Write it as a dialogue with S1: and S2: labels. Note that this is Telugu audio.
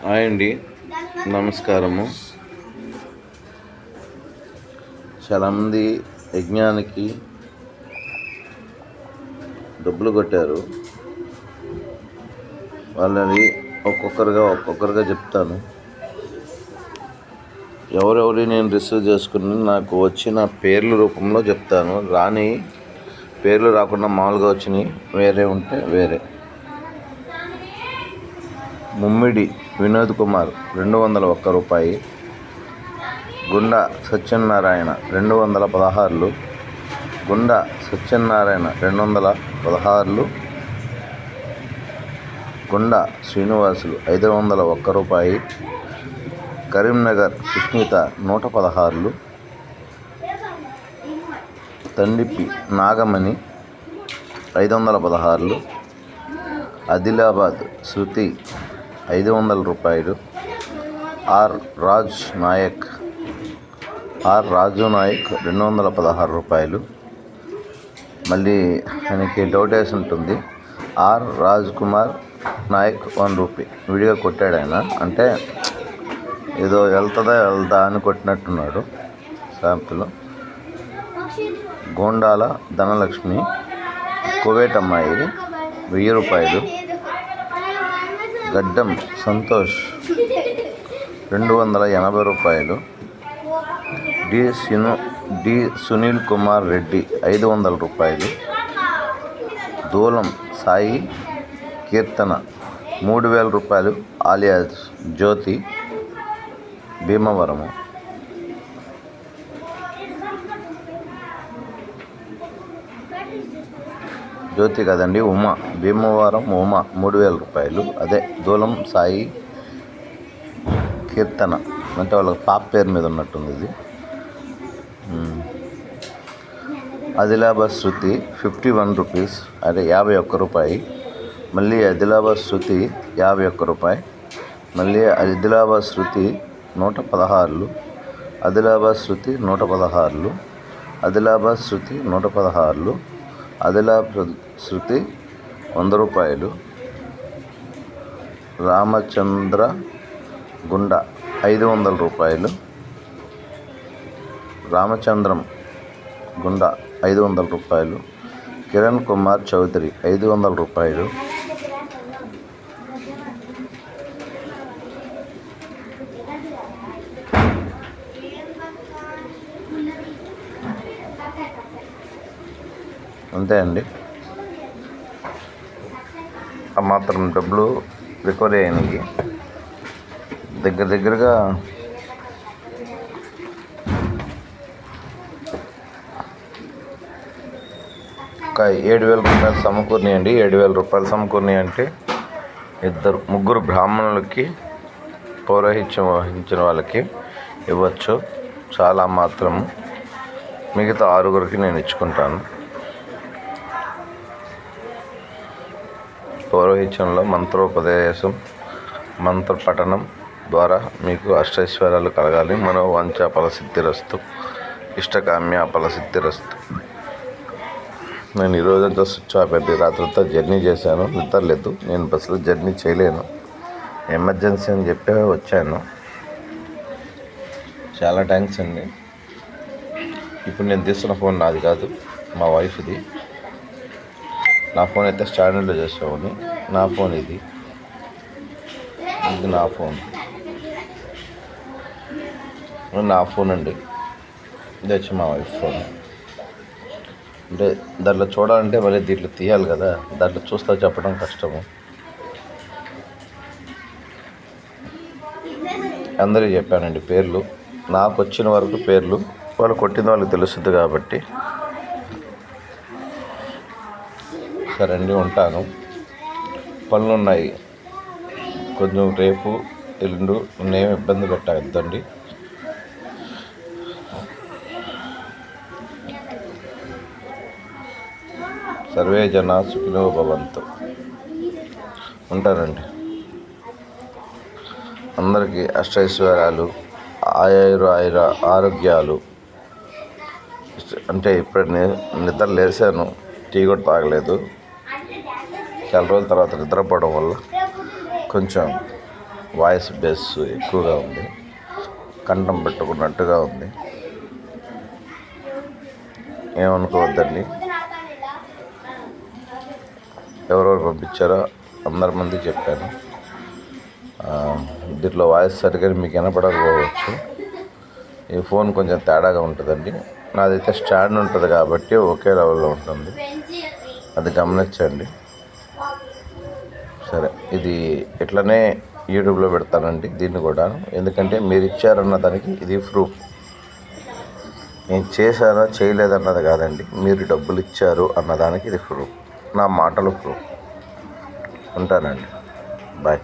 S1: హాయ్ అండి, నమస్కారము. చాలామంది యజ్ఞానికి డబ్బులు కొట్టారు. వాళ్ళని ఒక్కొక్కరుగా చెప్తాను. ఎవరెవరి నేను రిసీవ్ చేసుకుని నాకు వచ్చిన పేర్ల రూపంలో చెప్తాను. రాని పేర్లు రాకుండా మామూలుగా వచ్చినాయి వేరే ఉంటే వేరే. ముమ్మిడి వినోద్ కుమార్ 201 రూపాయి. గుండా సత్యనారాయణ 216. గుండా సత్యనారాయణ 216. గుండా శ్రీనివాసులు 501 రూపాయి. కరీంనగర్ సుస్మిత 116. తండిపి నాగమణి 516. ఆదిలాబాద్ శృతి 500 రూపాయలు. రాజు నాయక్ 216 రూపాయలు. మళ్ళీ ఆయనకి డౌట్ వేసి ఉంటుంది. రాజ్ కుమార్ నాయక్ 1 రూపీ. విడిగా కొట్టాడు ఆయన, అంటే ఏదో వెళ్దా అని కొట్టినట్టున్నాడు శాంపుల్. గోండాల ధనలక్ష్మి కువైట్ అమ్మాయి 1000 రూపాయలు. గడ్డం సంతోష్ 280 రూపాయలు. డి సునీల్ కుమార్ రెడ్డి 500 రూపాయలు. దూలం సాయి కీర్తన 3000 రూపాయలు ఆలియాస్ జ్యోతి భీమవరము. జ్యోతి కదండి, ఉమా భీమవరం 3000 రూపాయలు. అదే దూలం సాయి కీర్తన, అంటే వాళ్ళకి పాప పేరు మీద ఉన్నట్టుంది ఇది. ఆదిలాబాద్ శృతి 51 రూపీస్, అదే 51 రూపాయి. మళ్ళీ ఆదిలాబాద్ శృతి 51 రూపాయి. మళ్ళీ ఆదిలాబాద్ శృతి 116. ఆదిలాబాద్ శృతి 116. ఆదిలాబాద్ శృతి 116. ఆదిలాబాద్ శృతి 100 రూపాయలు. రామచంద్ర గుండా 500 రూపాయలు. రామచంద్రం గుండా 500 రూపాయలు. కిరణ్ కుమార్ చౌదరి 500 రూపాయలు. అంతే అండి. ఆ మాత్రం డబ్బులు రికవరీ అయినాయి. దగ్గరగా ఒక 7,000 రూపాయలు సమకూరినాయండి. 7,000 రూపాయలు సమకూరినాయి అంటే ముగ్గురు బ్రాహ్మణులకి పౌరోహిత్యం వహించిన వాళ్ళకి ఇవ్వచ్చు. చాలా మాత్రం మిగతా 6గురికి నేను ఇచ్చుకుంటాను. పౌరోహిత్యంలో మంత్రోపదేశం, మంత్ర పఠనం ద్వారా మీకు అష్టైశ్వర్యాలు కలగాలి. మనోవాంఛ ఫలసిద్ధిరస్తు, ఇష్టకామ్య ఫలసిద్ధిరస్తు. నేను ఈరోజంతా స్విచ్ ఆఫ్ పెట్టి రాత్రంతా జర్నీ చేశాను, నిద్ర లేదు. నేను బస్సులో జర్నీ చేయలేను, ఎమర్జెన్సీ అని చెప్పి వచ్చాను. చాలా థ్యాంక్స్ అండి. ఇప్పుడు నేను తీస్తున్న ఫోన్ నాది కాదు, మా వైఫ్ది. నా ఫోన్ అయితే స్టాండర్డ్లో చేసామని, నా ఫోన్ ఇది నా ఫోన్ అండి. ఇది వచ్చి మా వైఫ్ ఫోన్. అంటే దాంట్లో చూడాలంటే మళ్ళీ దీంట్లో తీయాలి కదా, దాంట్లో చూస్తా చెప్పడం కష్టము. అందరికీ చెప్పానండి పేర్లు, నాకు వచ్చిన వరకు పేర్లు. వాళ్ళు కొట్టిన వాళ్ళకి తెలుస్తుంది కాబట్టి. సరే అండి, ఉంటాను. పనులు ఉన్నాయి కొంచెం, రేపు ఎల్లుండి. నేనేం ఇబ్బంది పెట్టద్దండి. సర్వే జన సుఖినో భవంతు. ఉంటానండి. అందరికీ అష్టైశ్వర్యాలు, ఆరోగ్యాలు. అంటే ఇప్పుడు నిద్ర లేసాను, టీ కూడా తాగలేదు. చాలా రోజుల తర్వాత నిద్రపోవడం వల్ల కొంచెం వాయిస్ బేస్ ఎక్కువగా ఉంది, కంఠం పెట్టుకున్నట్టుగా ఉంది. ఏమనుకోవద్దండి. ఎవరెవరు పంపించారో అందరి మంది చెప్పాను. దీంట్లో వాయిస్ సరిగ్గా మీకు వినపడకపోవచ్చు. ఈ ఫోన్ కొంచెం తేడాగా ఉంటుందండి. నాదైతే స్టాండ్ ఉంటుంది కాబట్టి ఒకే లెవెల్లో ఉంటుంది, అది గమనించండి. సరే, ఇది ఇట్లనే యూట్యూబ్లో పెడతానండి దీన్ని కూడా, ఎందుకంటే మీరు ఇచ్చారన్న దానికి ఇది ప్రూఫ్. నేను చేశానా చేయలేదన్నది కాదండి, మీరు డబ్బులు ఇచ్చారు అన్నదానికి ఇది ప్రూఫ్, నా మాటలు ప్రూఫ్. ఉంటానండి, బాయ్.